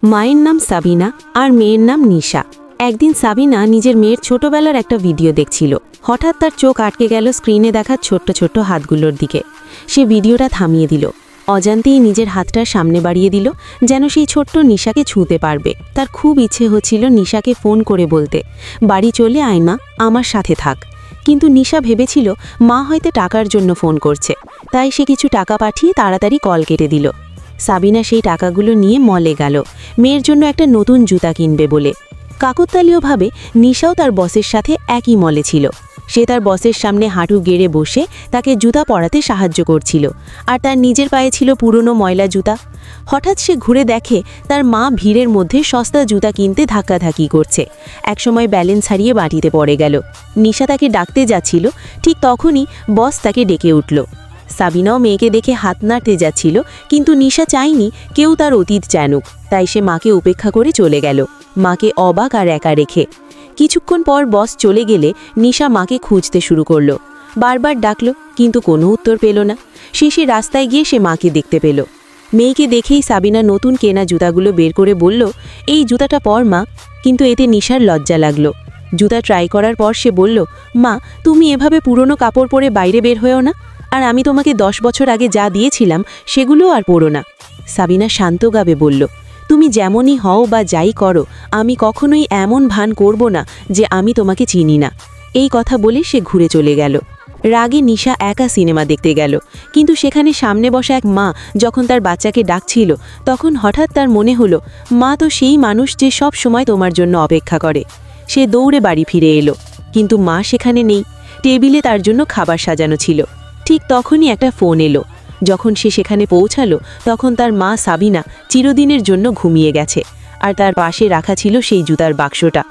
মায়ের নাম সাবিনা আর মেয়ের নাম নিশা। একদিন সাবিনা নিজের মেয়ের ছোটবেলার একটা ভিডিও দেখছিল। হঠাৎ তার চোখ আটকে গেল স্ক্রিনে দেখা ছোট্ট ছোট্ট হাতগুলোর দিকে। সে ভিডিওটা থামিয়ে দিল। অজান্তেই নিজের হাতটা সামনে বাড়িয়ে দিল, যেন সেই ছোট্ট নিশাকে ছুঁতে পারবে। তার খুব ইচ্ছে হচ্ছিল নিশাকে ফোন করে বলতে, বাড়ি চলে আয় মা, আমার সাথে থাক। কিন্তু নিশা ভেবেছিল মা হয়তো টাকার জন্য ফোন করছে, তাই সে কিছু টাকা পাঠিয়ে তাড়াতাড়ি কল কেটে দিল। সাবিনা সেই টাকাগুলো নিয়ে মলে গেল, মেয়ের জন্য একটা নতুন জুতা কিনবে বলে। কাকতালীয়ভাবে নিশাও তার বসের সাথে একই মলে ছিল। সে তার বসের সামনে হাঁটু গেড়ে বসে তাকে জুতা পরাতে সাহায্য করছিল, আর তার নিজের পায়ে ছিল পুরনো ময়লা জুতা। হঠাৎ সে ঘুরে দেখে তার মা ভিড়ের মধ্যে সস্তা জুতা কিনতে ধাক্কাধাক্কি করছে। একসময় ব্যালেন্স হারিয়ে মাটিতে পড়ে গেল। নিশা তাকে ডাকতে যাচ্ছিল, ঠিক তখনই বস তাকে ডেকে উঠল। সাবিনাও মেয়েকে দেখে হাত নাড়তে যাচ্ছিল, কিন্তু নিশা চায়নি কেউ তার অতীত জানুক, তাই সে মাকে উপেক্ষা করে চলে গেল, মাকে অবাক আর একা রেখে। কিছুক্ষণ পর বস চলে গেলে নিশা মাকে খুঁজতে শুরু করলো। বারবার ডাকলো, কিন্তু কোনো উত্তর পেল না। শেষে রাস্তায় গিয়ে সে মাকে দেখতে পেল। মেয়েকে দেখেই সাবিনা নতুন কেনা জুতাগুলো বের করে বলল, এই জুতাটা পর মা। কিন্তু এতে নিশার লজ্জা লাগলো। জুতা ট্রাই করার পর সে বলল, মা তুমি এভাবে পুরনো কাপড় পরে বাইরে বের হয়েও না, আর আমি তোমাকে 10 বছর আগে যা দিয়েছিলাম সেগুলো আর পরো না। সাবিনা শান্তভাবে বলল, তুমি যেমনই হও বা যাই করো, আমি কখনোই এমন ভান করব না যে আমি তোমাকে চিনি না। এই কথা বলে সে ঘুরে চলে গেল। রাগে নিশা একা সিনেমা দেখতে গেল, কিন্তু সেখানে সামনে বসা এক মা যখন তার বাচ্চাকে ডাকছিল, তখন হঠাৎ তার মনে হলো, মা তো সেই মানুষ যে সব সময় তোমার জন্য অপেক্ষা করে। সে দৌড়ে বাড়ি ফিরে এলো, কিন্তু মা সেখানে নেই। টেবিলে তার জন্য খাবার সাজানো ছিল। ঠিক তখনই একটা ফোন এলো। যখন সে সেখানে পৌঁছালো, তখন তার মা সাবিনা চিরদিনের জন্য ঘুমিয়ে গেছে, আর তার পাশে রাখা ছিল সেই জুতার বাক্সটা।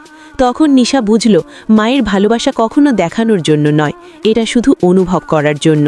তখন নিশা বুঝল, মায়ের ভালোবাসা কখনো দেখানোর জন্য নয়, এটা শুধু অনুভব করার জন্য।